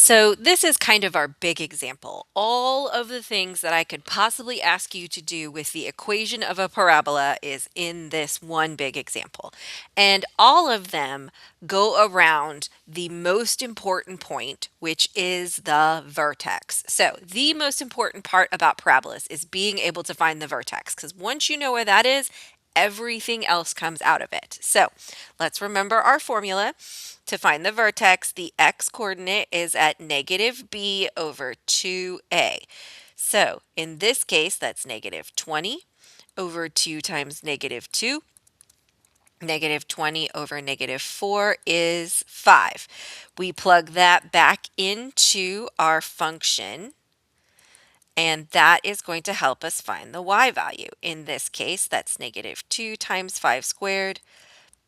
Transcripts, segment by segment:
So this is kind of our big example. All of the things that I could possibly ask you to do with the equation of a parabola is in this one big example. And all of them go around the most important point, which is the vertex. So the most important part about parabolas is being able to find the vertex, because once you know where that is, everything else comes out of it. So let's remember our formula. To find the vertex, the x-coordinate is at negative b over 2a. So in this case, that's negative 20 over 2 times negative 2. Negative 20 over negative 4 is 5. We plug that back into our function, and that is going to help us find the y value. In this case, that's negative 2 times 5 squared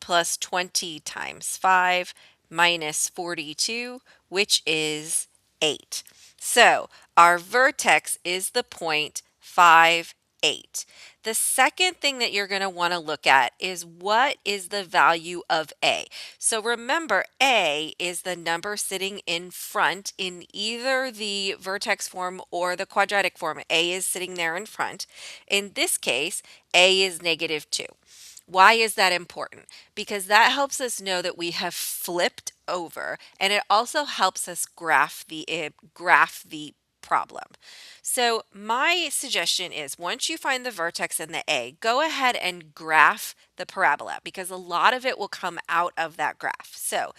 plus 20 times 5 minus 42, which is 8. So our vertex is the point 5, 8. The second thing that you're going to want to look at is what is the value of a. So remember, a is the number sitting in front in either the vertex form or the quadratic form. A is sitting there in front. In this case, a is negative 2. Why is that important? Because that helps us know that we have flipped over, and it also helps us graph the problem. So my suggestion is once you find the vertex in the A, go ahead and graph the parabola because a lot of it will come out of that graph. So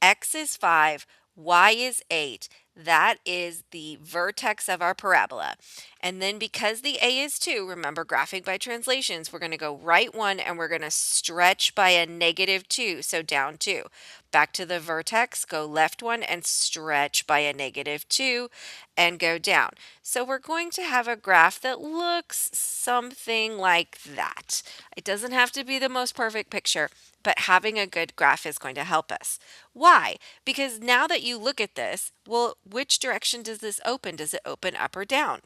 x is 5, y is 8. That is the vertex of our parabola. And then because the a is 2, remember graphing by translations, we're going to go right 1 and we're going to stretch by a negative 2, so down 2. Back to the vertex, go left 1 and stretch by a negative 2 and go down. So we're going to have a graph that looks something like that. It doesn't have to be the most perfect picture, but having a good graph is going to help us. Why? Because now that you look at this, well, which direction does this open? Does it open up or down?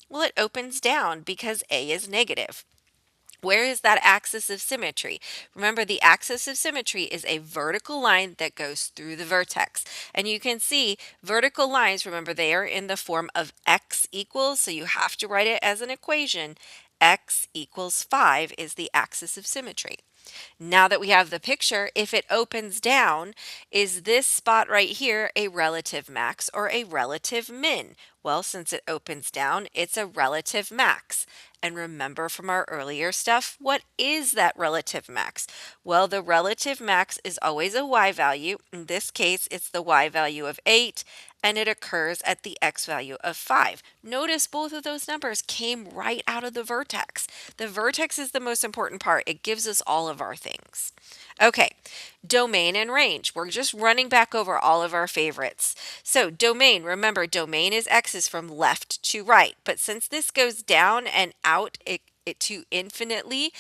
Well, it opens down because A is negative. Where is that axis of symmetry? Remember, the axis of symmetry is a vertical line that goes through the vertex. And you can see vertical lines, remember, they are in the form of x equals, so you have to write it as an equation. X equals 5 is the axis of symmetry. Now that we have the picture, if it opens down, is this spot right here a relative max or a relative min? Well, since it opens down, it's a relative max. And remember from our earlier stuff, what is that relative max? Well, the relative max is always a y value. In this case, it's the y value of 8, and it occurs at the x value of 5. Notice both of those numbers came right out of the vertex. The vertex is the most important part. It gives us all of our things. Okay, domain and range. We're just running back over all of our favorites. So domain, remember, domain is x's from left to right. But since this goes down and out it to infinitely,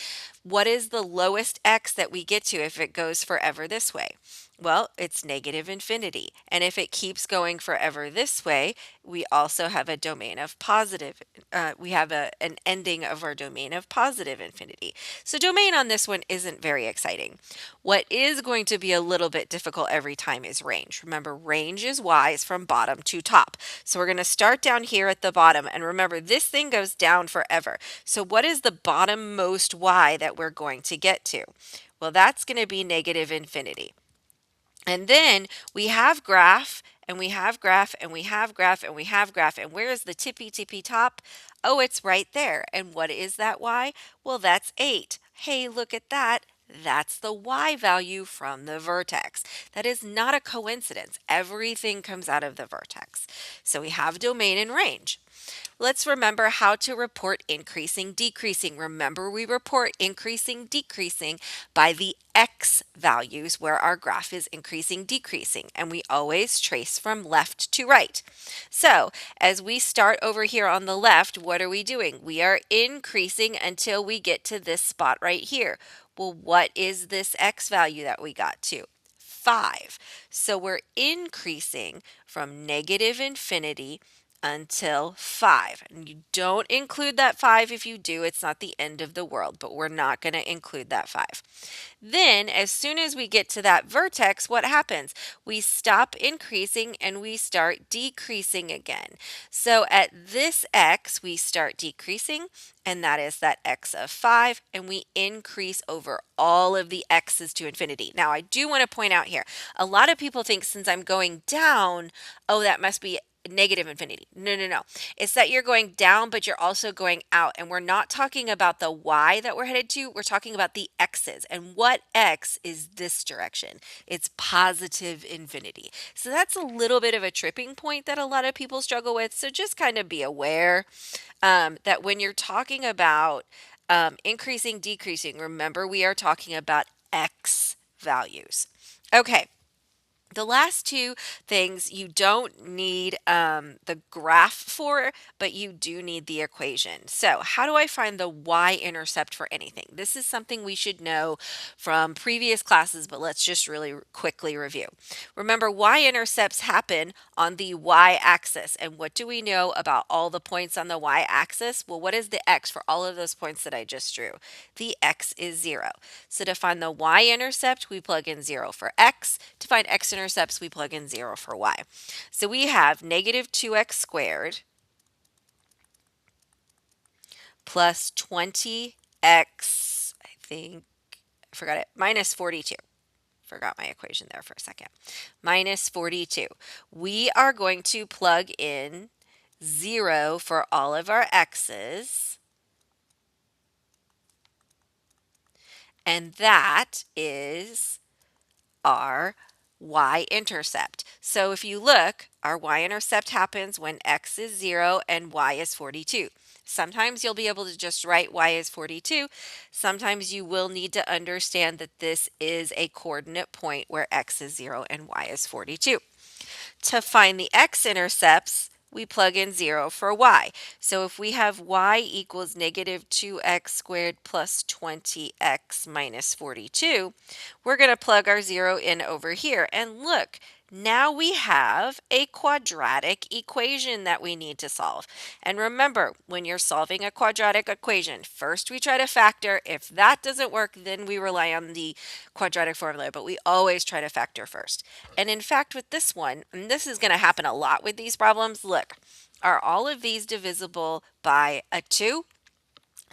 what is the lowest x that we get to if it goes forever this way? Well, it's negative infinity. And if it keeps going forever this way, we also have a domain of positive. We have an ending of our domain of positive infinity. So domain on this one isn't very exciting. What is going to be a little bit difficult every time is range. Remember, range is y's from bottom to top. So we're going to start down here at the bottom. And remember, this thing goes down forever. So what is the bottommost y that we're going to get to? Well, that's going to be negative infinity. And then we have graph, and we have graph, and we have graph, and we have graph. And where is the tippy top? Oh, it's right there. And what is that y? Well, that's 8. Hey, look at that. That's the y value from the vertex. That is not a coincidence. Everything comes out of the vertex. So we have domain and range. Let's remember how to report increasing, decreasing. Remember, we report increasing, decreasing by the x values where our graph is increasing, decreasing, and we always trace from left to right. So as we start over here on the left, what are we doing? We are increasing until we get to this spot right here. Well, what is this x value that we got to? 5. So we're increasing from negative infinity until 5. And you don't include that 5. If you do, it's not the end of the world, but we're not going to include that 5. Then, as soon as we get to that vertex, what happens? We stop increasing and we start decreasing again. So at this x, we start decreasing, and that is that x of 5, and we increase over all of the x's to infinity. Now, I do want to point out here, a lot of people think since I'm going down, oh, that must be negative infinity. No, no, no. It's that you're going down, but you're also going out. And we're not talking about the y that we're headed to. We're talking about the x's. And what x is this direction? It's positive infinity. So that's a little bit of a tripping point that a lot of people struggle with. So just kind of be aware that when you're talking about increasing, decreasing, remember we are talking about x values. Okay. The last two things you don't need the graph for, but you do need the equation. So how do I find the y-intercept for anything? This is something we should know from previous classes, but let's just really quickly review. Remember, y-intercepts happen on the y-axis. And what do we know about all the points on the y-axis? Well, what is the x for all of those points that I just drew? The x is 0. So to find the y-intercept, we plug in 0 for x. To find x-intercepts, we plug in 0 for y. So we have negative 2x squared plus 20x, I think, I forgot it, minus 42. Forgot my equation there for a second. Minus 42. We are going to plug in 0 for all of our x's. And that is our y-intercept. So if you look, our y-intercept happens when x is 0 and y is 42. Sometimes you'll be able to just write y is 42. Sometimes you will need to understand that this is a coordinate point where x is 0 and y is 42. To find the x-intercepts, we plug in 0 for y. So if we have y equals negative 2x squared plus 20x minus 42, we're going to plug our 0 in over here. And look, now we have a quadratic equation that we need to solve. And remember, when you're solving a quadratic equation, first we try to factor. If that doesn't work, then we rely on the quadratic formula, but we always try to factor first. And in fact, with this one, and this is going to happen a lot with these problems, look, are all of these divisible by a 2?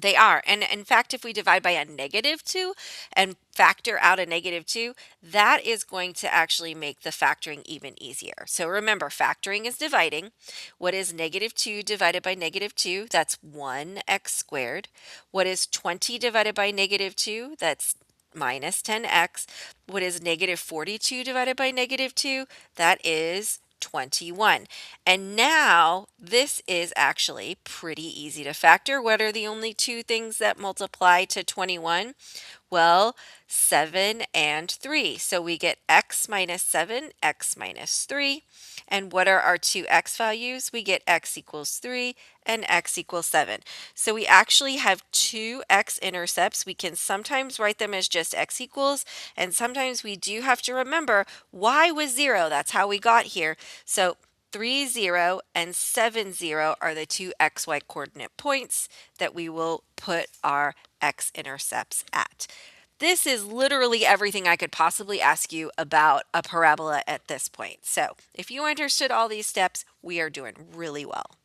They are. And in fact, if we divide by a negative 2 and factor out a negative 2, that is going to actually make the factoring even easier. So remember, factoring is dividing. What is negative 2 divided by negative 2? That's 1x squared. What is 20 divided by negative 2? That's minus 10x. What is negative 42 divided by negative 2? That is 21. And now this is actually pretty easy to factor. What are the only two things that multiply to 21? Well, 7 and 3. So we get x minus 7, x minus 3. And what are our two x values? We get x equals 3 and x equals 7. So we actually have two x-intercepts. We can sometimes write them as just x equals, and sometimes we do have to remember y was 0. That's how we got here. So 3, 0 and 7, 0 are the two xy coordinate points that we will put our x-intercepts at. This is literally everything I could possibly ask you about a parabola at this point. So if you understood all these steps, we are doing really well.